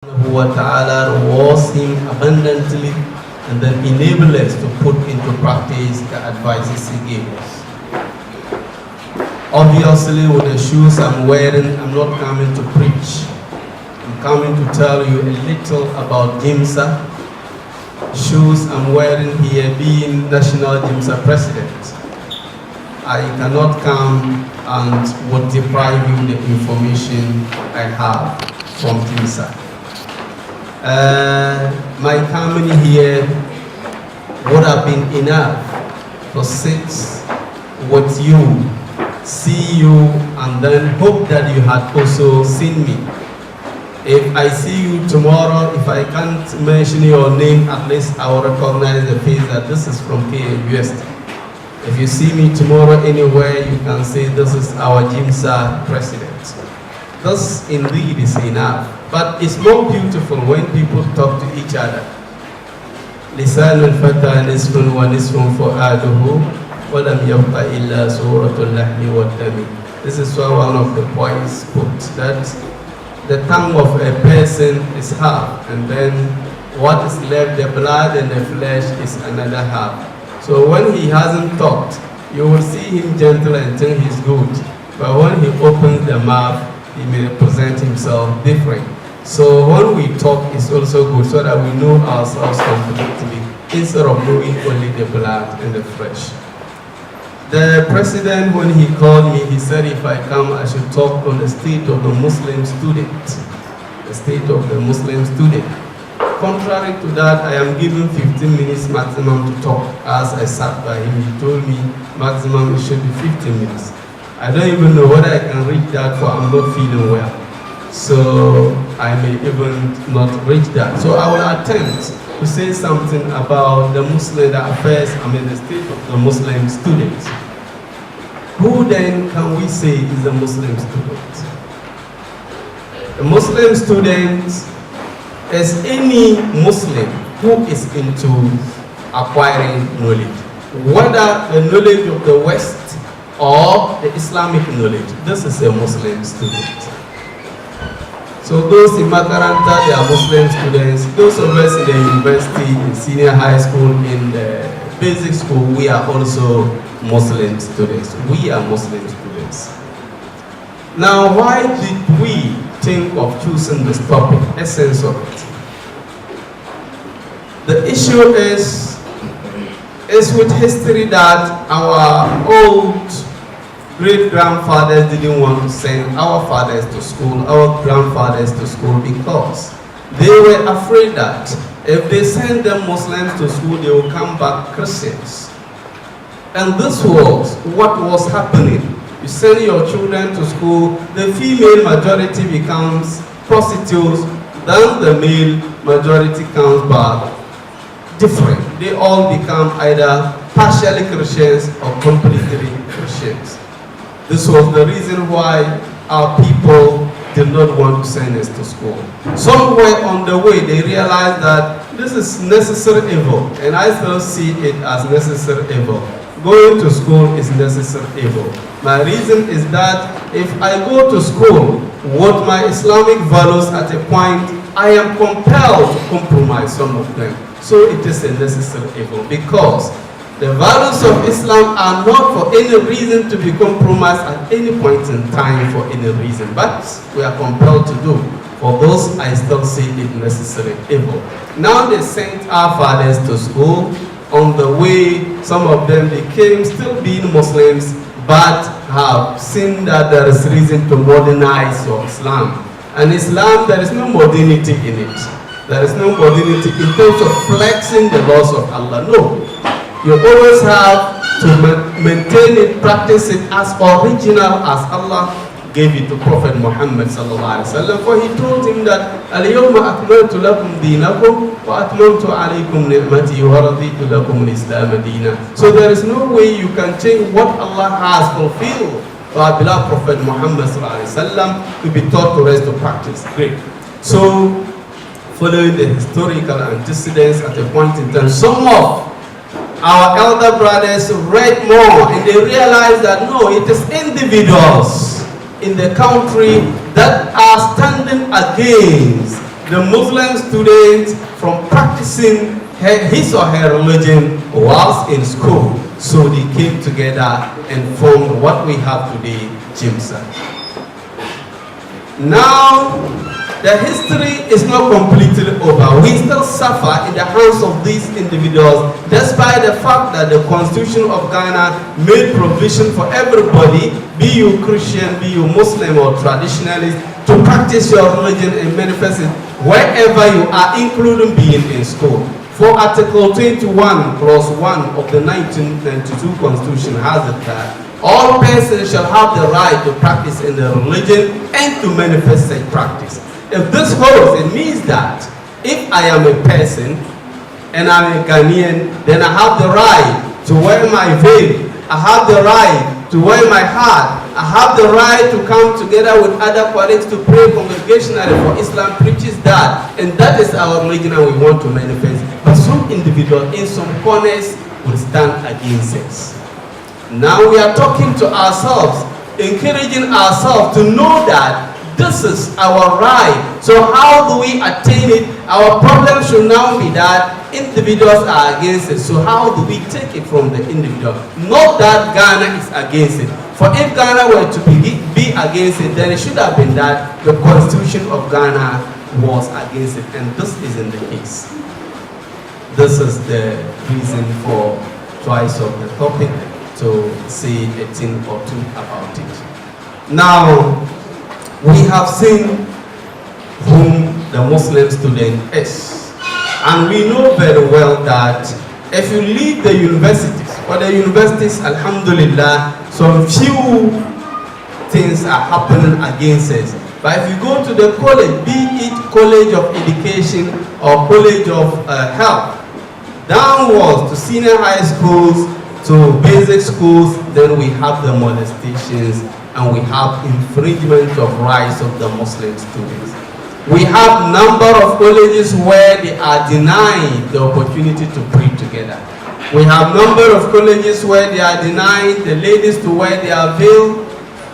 Subhanahu wa ta'ala rewards him abundantly and then enable us to put into practice the advices he gave us. Obviously, with the shoes I'm wearing, I'm not coming to preach. I'm coming to tell you a little about GMSA. Shoes I'm wearing here, being National GMSA President, I cannot come and would deprive you the information I have from GMSA. My coming here would have been enough to sit with you, see you, and then hope that you had also seen me. If I see you tomorrow, if I can't mention your name, at least I will recognize the face that this is from KNUST. If you see me tomorrow anywhere, you can say this is our GMSA president. This indeed is enough, but it's more beautiful when people talk to each other. لسان الفتى نصف ونصف فؤاده ولم يبق إلا صورة اللحم والدم. This is why one of the poets put that the tongue of a person is half, and then what is left, the blood and the flesh, is another half. So when he hasn't talked, you will see him gentle and think he's good, but when he opens the mouth, he may present himself different. So when we talk, it's also good so that we know ourselves completely instead of knowing only the blood and the flesh. The president, when he called me, he said if I come, I should talk on the state of the Muslim student. The state of the Muslim student. Contrary to that, I am given 15 minutes maximum to talk. As I sat by him, he told me maximum it should be 15 minutes. I don't even know whether I can reach that, for I'm not feeling well. So I may even not reach that. So I will attempt to say something about the Muslim, the affairs, the state of the Muslim students. Who then can we say is a Muslim student? A Muslim student is any Muslim who is into acquiring knowledge, whether the knowledge of the West or the Islamic knowledge. This is a Muslim student. So those in Makaranta, they are Muslim students. Those of us in the university, in senior high school, in the basic school, we are also Muslim students. We are Muslim students. Now, why did we think of choosing this topic? Essence of it. The issue is with history that our old great-grandfathers didn't want to send our fathers to school, our grandfathers to school, because they were afraid that if they send them Muslims to school, they will come back Christians. And this was what was happening. You send your children to school, the female majority becomes prostitutes, then the male majority comes back different. They all become either partially Christians or completely Christians. This was the reason why our people did not want to send us to school. Somewhere on the way, they realized that this is necessary evil, and I still see it as necessary evil. Going to school is necessary evil. My reason is that if I go to school with my Islamic values at a point, I am compelled to compromise some of them. So it is a necessary evil, because the values of Islam are not for any reason to be compromised at any point in time for any reason, but we are compelled to do. For those, I still see it necessary evil. Now they sent our fathers to school. On the way, some of them became still being Muslims, but have seen that there is reason to modernize your Islam. And Islam, there is no modernity in it. There is no modernity in terms of flexing the laws of Allah. No. You always have to maintain it, practice it as original as Allah gave it to Prophet Muhammad sallallahu alaihi wasallam. For he told him that al-yawma akmaltu lakum dinakum wa atmamtu alaykum ni'mati wa raditu lakum al-islam deena. So there is no way you can change what Allah has fulfilled for our beloved Prophet Muhammad sallallahu alaihi wasallam to be taught to rest to practice. Great. So following the historical antecedents at a point in time, some of our elder brothers read more and they realized that no, it is individuals in the country that are standing against the Muslim student from practicing his or her religion whilst in school. So they came together and formed what we have today, GMSA. Now, the history is not completely over. We still suffer in the hands of these individuals, despite the fact that the Constitution of Ghana made provision for everybody, be you Christian, be you Muslim or traditionalist, to practice your religion and manifest it wherever you are, including being in school. For Article 21, Clause 1 of the 1992 Constitution has it that all persons shall have the right to practice in their religion and to manifest such practice. If this holds, it means that if I am a person and I'm a Ghanaian, then I have the right to wear my veil. I have the right to wear my hat. I have the right to come together with other colleagues to pray congregationally, for Islam preaches that. And that is our religion and we want to manifest. But some individuals in some corners will stand against us. Now we are talking to ourselves, encouraging ourselves to know that this is our right. So how do we attain it? Our problem should now be that individuals are against it. So how do we take it from the individual? Not that Ghana is against it. For if Ghana were to be against it, then it should have been that the Constitution of Ghana was against it. And this isn't the case. This is the reason for twice of the topic, to say a thing or two about it. Now, we have seen whom the Muslim student is. And we know very well that if you leave the universities, for the universities, alhamdulillah, some few things are happening against us. But if you go to the college, be it college of education or college of health, downwards to senior high schools, to basic schools, then we have the molestations and we have infringement of rights of the Muslim students. We have number of colleges where they are denying the opportunity to pray together. We have number of colleges where they are denying the ladies to wear their veil.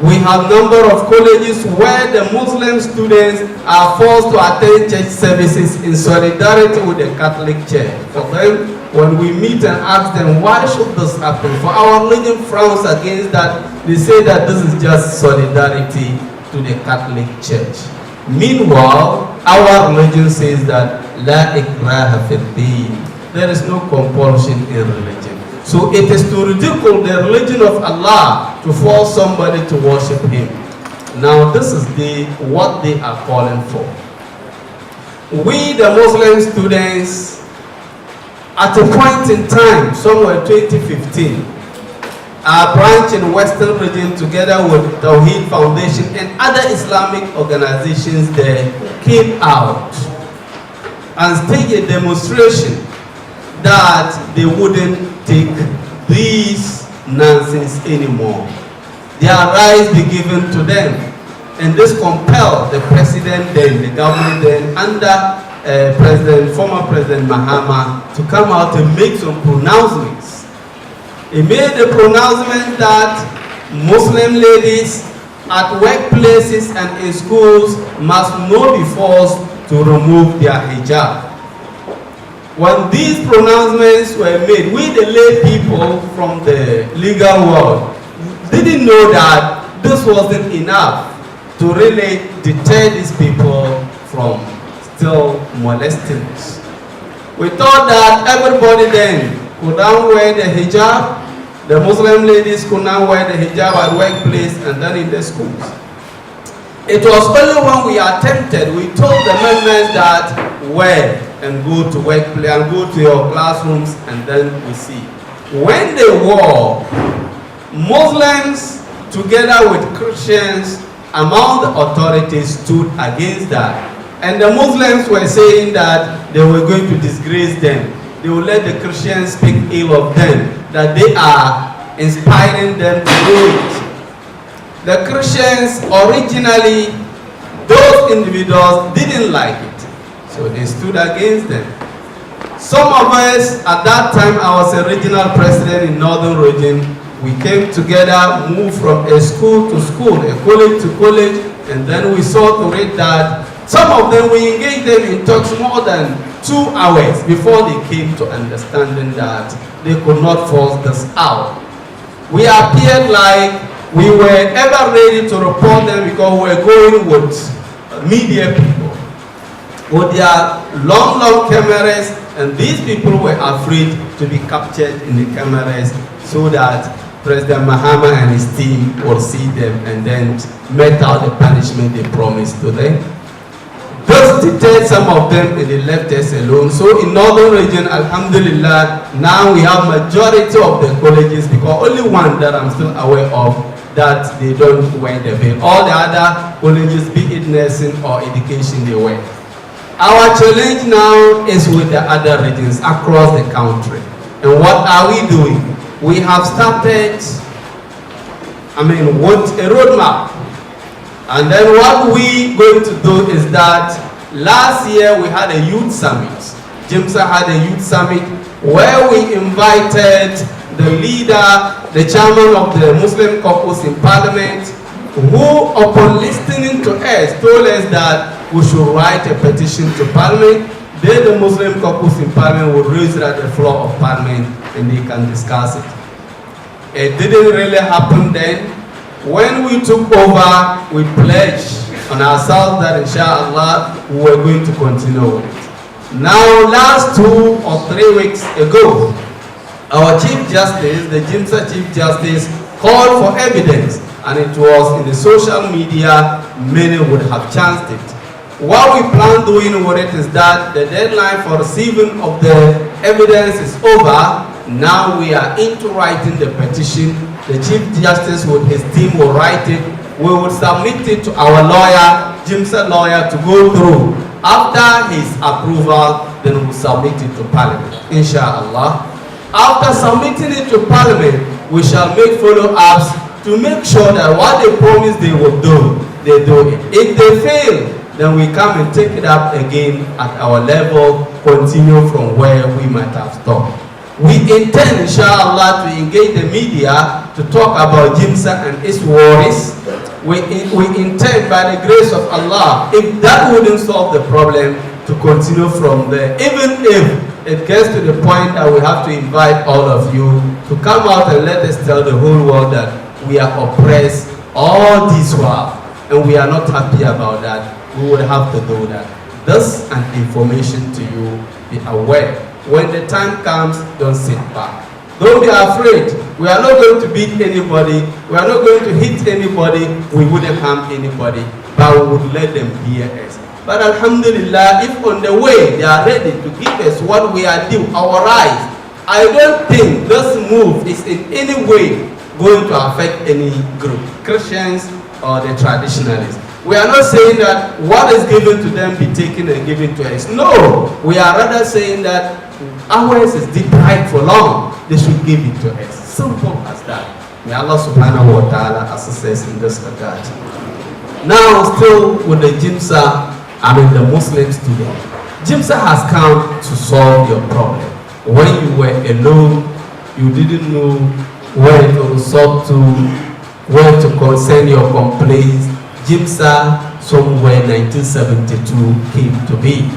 We have number of colleges where the Muslim students are forced to attend church services in solidarity with the Catholic Church. For them, when we meet and ask them, why should this happen? For our religion frowns against that. They say that this is just solidarity to the Catholic Church. Meanwhile, our religion says that La ikraha fi din. There is no compulsion in religion. So it is to ridicule the religion of Allah to force somebody to worship Him. Now this is what they are calling for. We, the Muslim students, at a point in time, somewhere 2015, our branch in Western region, together with Tawheed Foundation and other Islamic organizations there, came out and staged a demonstration that they wouldn't take these nonsense anymore. Their rights be given to them. And this compelled the president then, the government then, under former President Mahama, to come out and make some pronouncements. He made a pronouncement that Muslim ladies at workplaces and in schools must not be forced to remove their hijab. When these pronouncements were made, we the lay people from the legal world didn't know that this wasn't enough to really deter these people from still molesting us. We thought that everybody then could now wear the hijab. The Muslim ladies could now wear the hijab at workplace and then in the schools. It was only when we attempted, we told the members that wear and go to workplace and go to your classrooms, and then we see. When they wore, Muslims together with Christians among the authorities stood against that. And the Muslims were saying that they were going to disgrace them. They will let the Christians speak ill of them, that they are inspiring them to do it. The Christians originally, those individuals didn't like it, so they stood against them. Some of us, at that time, I was a regional president in Northern Region. We came together, moved from a school to school, a college to college, and then we saw to it that Some of them, we engaged them in talks more than 2 hours before they came to understanding that they could not force this out. We appeared like we were ever ready to report them because we were going with media people with their long cameras, and these people were afraid to be captured in the cameras so that President Mahama and his team will see them and then met out the punishment they promised to them. Those deterred some of them and they left us alone. So in northern region, alhamdulillah, now we have majority of the colleges, because only one that I'm still aware of that they don't wear the veil. All the other colleges, be it nursing or education, they wear. Our challenge now is with the other regions across the country. And what are we doing? We have started, with a roadmap. And then what we going to do is that last year we had a youth summit. GMSA had a youth summit where we invited the leader, the chairman of the Muslim caucus in Parliament, who upon listening to us told us that we should write a petition to Parliament. Then the Muslim caucus in Parliament will raise it at the floor of Parliament and they can discuss it. It didn't really happen then. When we took over, we pledged on ourselves that inshallah we were going to continue with it. Now, last 2 or 3 weeks ago, our Chief Justice, the GMSA Chief Justice, called for evidence, and it was in the social media, many would have chanced it. What we plan doing with it is that the deadline for receiving of the evidence is over. Now we are into writing the petition. The Chief Justice with his team will write it. We will submit it to our lawyer, GMSA lawyer, to go through. After his approval, then we will submit it to Parliament, inshallah. After submitting it to Parliament, we shall make follow-ups to make sure that what they promised they will do, they do it. If they fail, then we come and take it up again at our level, continue from where we might have stopped. We intend, inshallah, to engage the media to talk about GMSA and its worries. We intend, by the grace of Allah, if that wouldn't solve the problem, to continue from there. Even if it gets to the point that we have to invite all of you to come out and let us tell the whole world that we are oppressed all this while, and we are not happy about that, we would have to do that. This an information to you, be aware. When the time comes, don't sit back. Don't be afraid. We are not going to beat anybody. We are not going to hit anybody. We wouldn't harm anybody. But we would let them hear us. But alhamdulillah, if on the way they are ready to give us what we are due, our rights, I don't think this move is in any way going to affect any group, Christians or the traditionalists. We are not saying that what is given to them be taken and given to us. No, we are rather saying that ours is deprived for long. They should give it to us. Simple as that. May Allah subhanahu wa ta'ala assist us in this regard. Now, still with the GMSA, the Muslim student. GMSA has come to solve your problem. When you were alone, you didn't know where to resort to, where to concern your complaints. GMSA, somewhere 1972, came to be.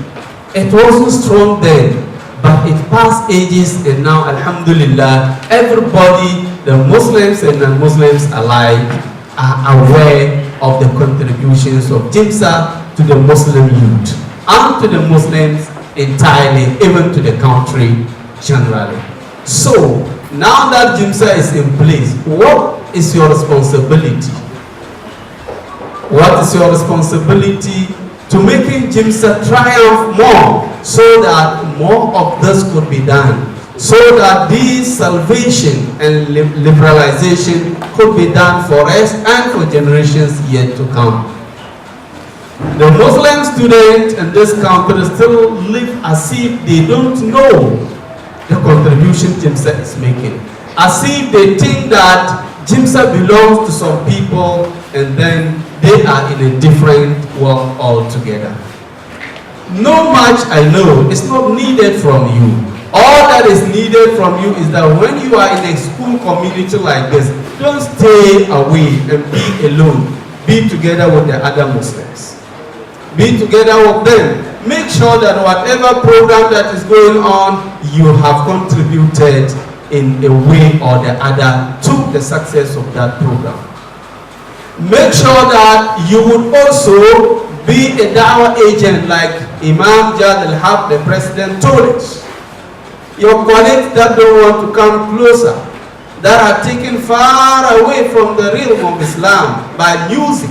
It wasn't strong then, but it passed ages, and now, alhamdulillah, everybody, the Muslims and non-Muslims alike, are aware of the contributions of GMSA to the Muslim youth, and to the Muslims entirely, even to the country generally. So, now that GMSA is in place, what is your responsibility? What is your responsibility to making GMSA triumph more, so that more of this could be done, so that this salvation and liberalization could be done for us and for generations yet to come? The Muslim students in this country still live as if they don't know the contribution GMSA is making, as if they think that GMSA belongs to some people and then they are in a different world altogether. No much I know is not needed from you. All that is needed from you is that when you are in a school community like this, don't stay away and be alone. Be together with the other Muslims. be together with them. Make sure that whatever program that is going on, you have contributed in a way or the other to the success of that program. Make sure that you would also be a da'wah agent like Imam Jad al-Haq, the president, told us. Your colleagues that don't want to come closer, that are taken far away from the realm of Islam by music,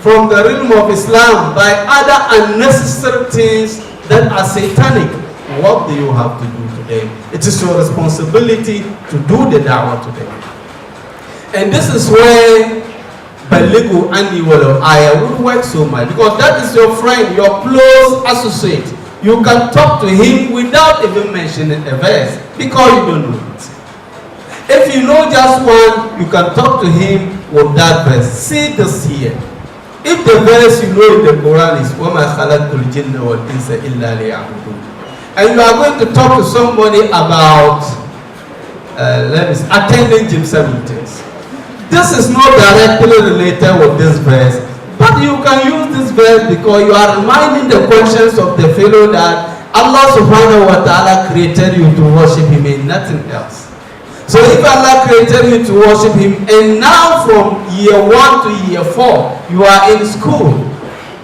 from the realm of Islam by other unnecessary things that are satanic. What do you have to do today? It is your responsibility to do the da'wah today. And this is where Baligu Anni Walo Aya would work so much, because that is your friend, your close associate. You can talk to him without even mentioning a verse, because you don't know it. If you know just one, you can talk to him with that verse. See this here. If the verse you know in the Quran is وَمَا خَلَقْتُ الْجِنَّ وَالْإِنسَ إِلَّا لِيَعْبُدُونَ, and you are going to talk to somebody about attending GMSA meetings, this is not directly related with this verse, but you can use this verse because you are reminding the conscience of the fellow that Allah subhanahu wa ta'ala created you to worship him and nothing else. So if Allah created you to worship him, and now from year 1 to year 4, you are in school,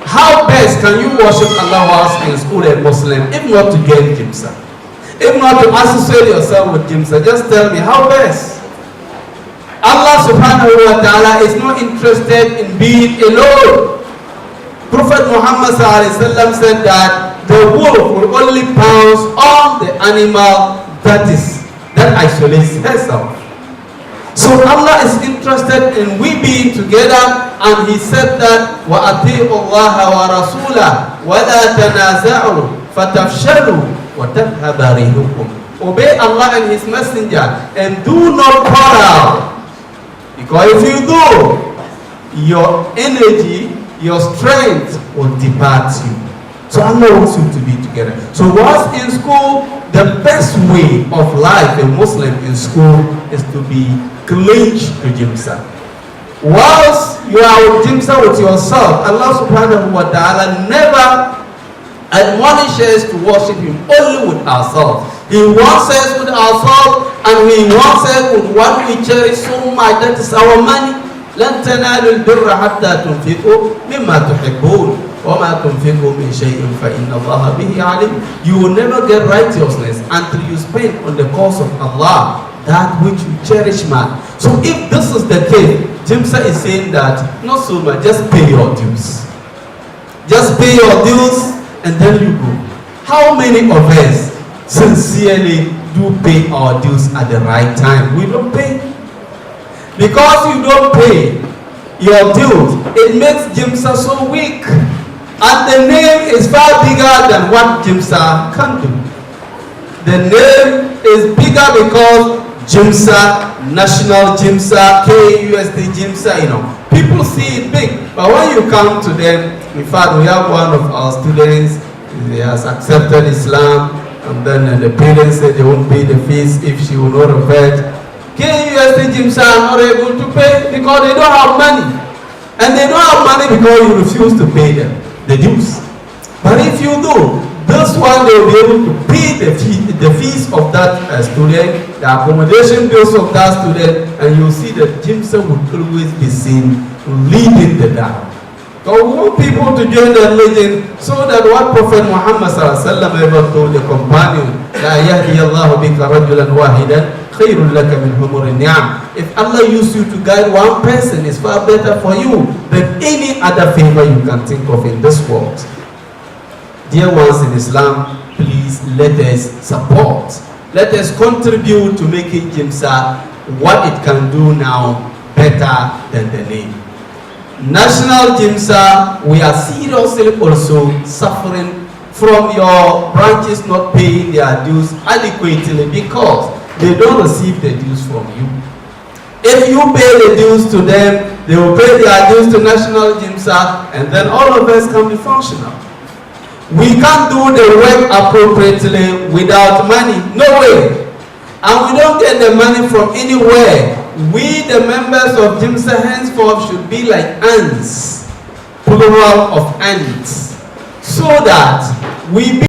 how best can you worship Allah whilst in school a Muslim, if not to get GMSA? If not to associate yourself with GMSA, just tell me how best? Allah subhanahu wa ta'ala is not interested in being alone. Prophet Muhammad said that the wolf will only pounce on the animal that isolates herself. So Allah is interested in we being together, and he said that وَأَطِيعُوا اللَّهَ وَرَسُولَهُ وَلَا تَنَازَعُوا فَتَفْشَلُوا وَتَذْهَبَ رِيحُكُمْ. Obey Allah and his messenger and do not quarrel. Because if you do, your energy, your strength will depart you. So Allah wants you to be together. So whilst in school, the best way of life a Muslim in school is to be clinch to GMSA. Whilst you are with GMSA with yourself, Allah subhanahu wa ta'ala never admonishes to worship him only with ourselves. He wants us with ourselves, and he wants us with what we cherish so much, that is our money. لن تنالوا البر حتى تنفقوا مما تحبون وما تنفقوا من شيء فإن الله به عليم. You will never get righteousness until you spend on the cause of Allah that which you cherish, man. So if this is the case, GMSA is saying that not so much, just pay your dues. Just pay your dues and then you go. How many of us sincerely do pay our dues at the right time? We don't pay. Because you don't pay your dues, it makes GMSA so weak. And the name is far bigger than what GMSA can do. The name is bigger because GMSA, National GMSA, KUST GMSA, people see it big. But when you come to them, in fact, we have one of our students, he has accepted Islam, and then the parents said they won't pay the fees if she will not revert. KUST GMSA are not able to pay because they don't have money. And they don't have money because you refuse to pay them the dues. But if you do, this one they will be able to pay the fees of that student, the accommodation bills of that student, and you'll see that GMSA would always be seen leading the da'wah. So we want people to join the religion so that what Prophet Muhammad ever told the companion, La yahdi Allahu bika rajulan wahidan khairul laka min humurin ni'am. If Allah used you to guide one person, it's far better for you than any other favor you can think of in this world. Dear ones in Islam, please let us support. Let us contribute to making GMSA what it can do now better than the name. National GMSA, we are seriously also suffering from your branches not paying their dues adequately because they don't receive the dues from you. If you pay the dues to them, they will pay their dues to National GMSA, and then all of us can be functional. We can't do the work appropriately without money. No way. And we don't get the money from anywhere. We, the members of GMSA, henceforth should be like ants, plural of ants, so that we